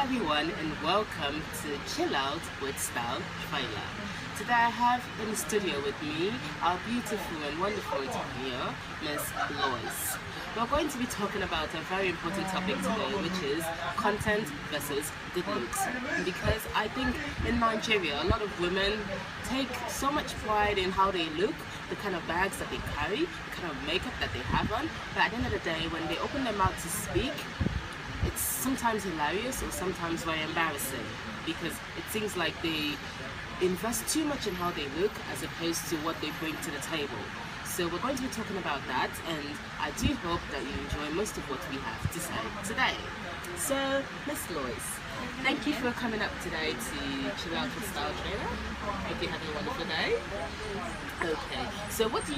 everyone and welcome to Chill Out with StyleTrailer. Today I have in the studio with me our beautiful and wonderful entrepreneur, Miss Lois. We're going to be talking about a very important topic today, which is content versus good looks. Because I think in Nigeria, a lot of women take so much pride in how they look, the kind of bags that they carry, the kind of makeup that they have on, but at the end of the day, when they open their mouth to speak, it's sometimes hilarious or sometimes very embarrassing, because it seems like they invest too much in how they look as opposed to what they bring to the table. So we're going to be talking about that, and I do hope that you enjoy most of what we have to say today. So, Miss Lois, thank you for coming up today to Chill Out with StyleTrailer. Hope you're having a wonderful day. Okay, so what's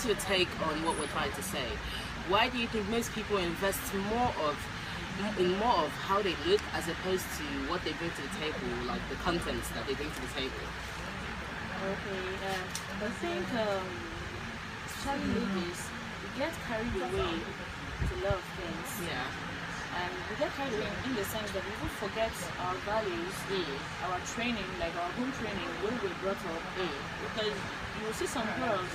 your take on what we're trying to say? Why do you think most people invest more of how they look as opposed to what they bring to the table, like the contents that they bring to the table? Okay, I think especially ladies, we get carried away with a lot of things. Yeah. And we get carried away in the sense that we even forget our values, our training, like our home training, where we were brought up. Because you will see some girls,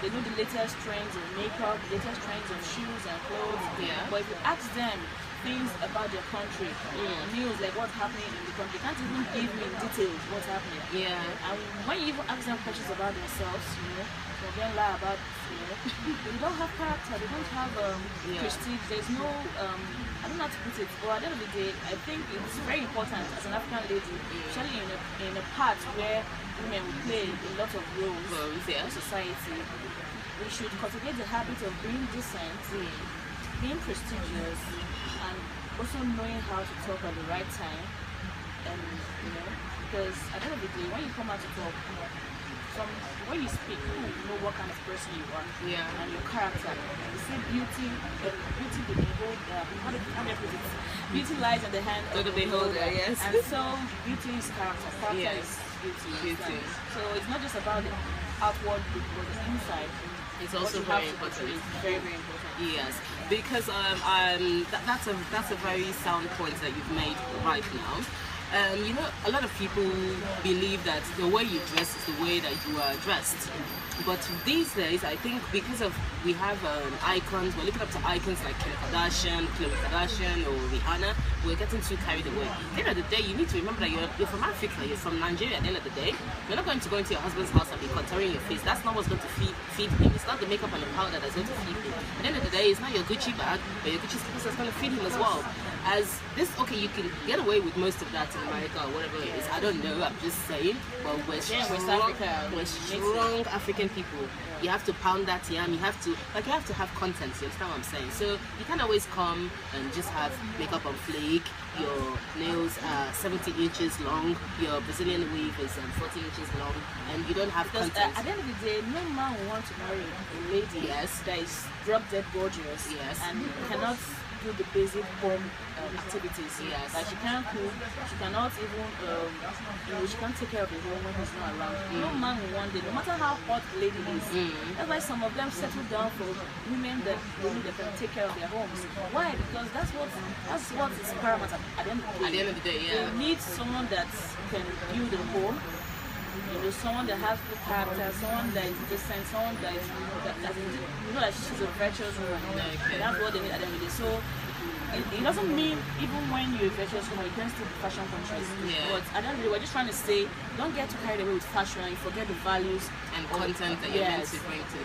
they know the latest trends in makeup, the latest trends of shoes and clothes. Yeah. But if you ask them things about their country, news like what's happening in the country, they can't even give me in details what's happening. Yeah. And when you even ask them questions about themselves, they'll then lie about, they don't have character, they don't have prestige, there's no, I don't know how to put it, but at the end of the day, I think it's very important as an African lady, especially in a part where women will play a lot of roles in society. We should cultivate the habit of being decent, being prestigious, and also knowing how to talk at the right time. And because at the end of the day, when you come out to talk, when you speak, you know what kind of person you are, and your character. You say beauty the beholder. How do I put it? Beauty lies in the hand of the beholder. Yes. And so beauty is character. Character is beauty. So it's not just about the outward look, but the inside. It's also very important. It's very, very important. Yes, because that's a very sound point that you've made right now. A lot of people believe that the way you dress is the way that you are dressed. But these days, I think because we have icons, we're looking up to icons like Kim Kardashian, Khloe Kardashian, or Rihanna, we're getting too carried away. At the end of the day, you need to remember that you're from Africa, you're from Nigeria. At the end of the day, you're not going to go into your husband's house and be contouring your face. That's not what's going to feed him. It's not the makeup and the powder that's going to feed him. At the end of the day, it's not your Gucci bag, but your Gucci slippers that's going to feed him as well. You can get away with most of that in America or whatever it is. I don't know, I'm just saying. But we're strong African people. You have to pound that yam, you have to have content, you understand what I'm saying? So you can't always come and just have makeup on fleek, your nails are 70 inches long, your Brazilian weave is 40 inches long, and you don't have content. At the end of the day, no man will want to marry a lady that is drop dead gorgeous and cannot do the basic home activities. Like she can't cook, she cannot even she can't take care of the home when he's not around. No man will want it, no matter how hot the lady is. That's why some of them settle down for women that they know they can take care of their homes. Why? Because that's what is paramount at the end of the day. At the end of the day, They need someone that can build a home. Someone that has good character, someone that is decent, someone that is that she's a virtuous woman. That's what they need at the end of the day. So it doesn't mean even when you're a virtuous woman, you can still be fashion conscious. But at the end of the day, we're just trying to say, don't get too carried away with fashion and forget the values and content that you're meant to bring to.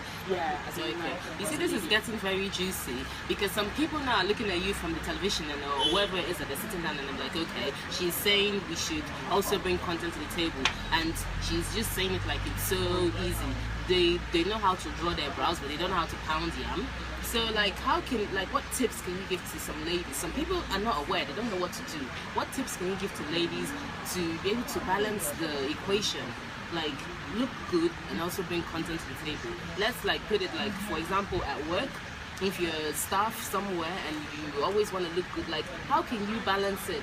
You see, this is getting very juicy because some people now are looking at you from the television or wherever it is that they're sitting down and they're like, okay, she's saying we should also bring content to the table, and she's just saying it like it's so easy. They know how to draw their brows, but they don't know how to pound yam. So what tips can you give to some ladies? Some people are not aware, they don't know what to do. What tips can you give to ladies to be able to balance the equation? Like look good and also bring content to the table. Let's put it for example, at work, if you're staff somewhere and you always want to look good, how can you balance it?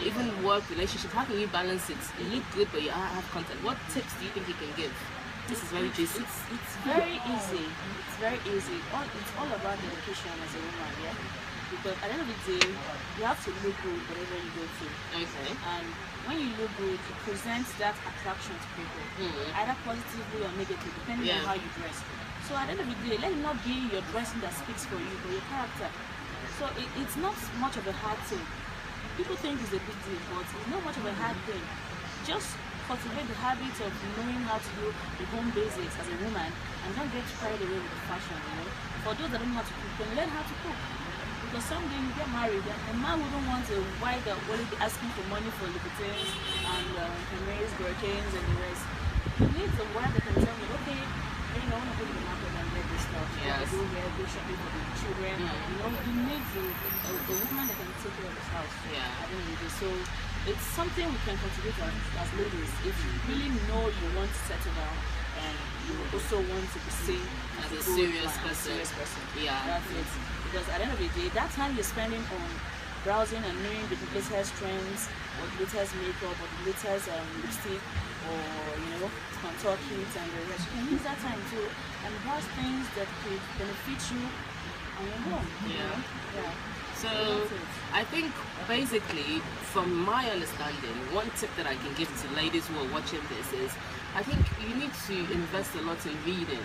Even work relationships, how can you balance it? You look good but you have content. What tips do you think you can give? This is very juicy. It's very easy. It's very easy. It's all about dedication as a woman, Because at the end of the day, you have to look good wherever you go to. Okay. And when you look good, you present that attraction to people, either positively or negatively, depending on how you dress. So at the end of the day, let it not be your dressing that speaks for you, but your character. So it's not much of a hard thing. People think it's a big deal, but it's not much of a hard thing. Just cultivate the habit of knowing how to do the home basics as a woman, and don't get carried away with the fashion, you know. For those that don't know how to cook, then learn how to cook. Because someday you get married, and a man wouldn't want a wife that will be asking for money for Louboutins and Hermes, Gherkins, and the rest. He needs a wife that can tell me, okay, you know, I want to go to the market and get this stuff. Yes. Go here, go shopping for the children. You know, you need a woman that can take care of his house. Yeah. At the end of the day. So it's something we can cultivate as ladies. If you really know you want to settle down and you also want to be seen As a good serious man, person. Yeah. That's it. Because at the end of the day, that time you're spending on browsing and knowing the latest trends, or the latest makeup, or the latest lipstick, or you know, contour kits and the rest. You can use that time to and browse things that could benefit you and your home. You know? Yeah. So I think basically, from my understanding, one tip that I can give to ladies who are watching this is, I think you need to invest a lot in reading.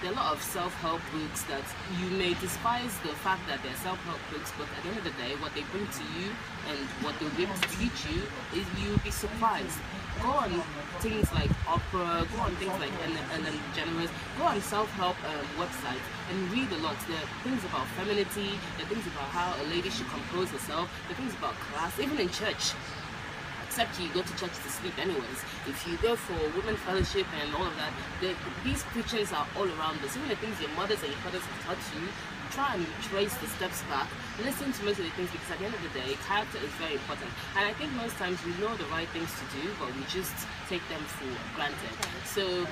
There are a lot of self-help books that you may despise the fact that they're self-help books, but at the end of the day, what they bring to you and what they'll be able to teach you is you'll be surprised. Go on things like opera, go on things like Ellen DeGeneres, go on self-help websites and read a lot. There are things about femininity, there are things about how a lady should compose herself, there are things about class, even in church. Except you go to church to sleep anyways. If you go for women fellowship and all of that, these preachings are all around us. Even the things your mothers and your fathers have taught you, try and trace the steps back, listen to most of the things, because at the end of the day, character is very important. And I think most times we know the right things to do, but we just take them for granted. So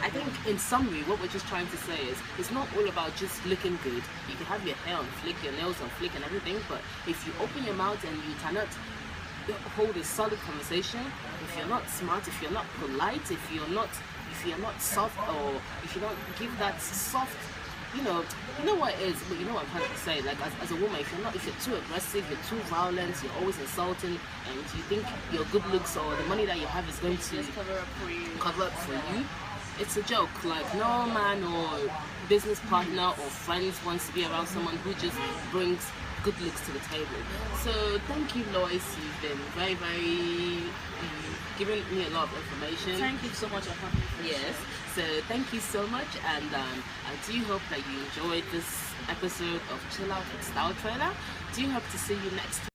I think in summary, what we're just trying to say is, it's not all about just looking good. You can have your hair on flick, your nails on flick and everything, but if you open your mouth and you cannot hold a solid conversation, if you're not smart, if you're not polite, if you're not soft, or if you don't give that soft, you know what it is, but you know what I'm trying to say, like as a woman, if you're too aggressive, you're too violent, you're always insulting, and you think your good looks or the money that you have is going to cover up for you, it's a joke. Like, no man or business partner or friends wants to be around someone who just brings good looks to the table. So thank you, Lois. You've been very, very giving me a lot of information. Thank you so much for having me. Yes. So thank you so much, and I do hope that you enjoyed this episode of Chill Out with StyleTrailer. Do hope to see you next time.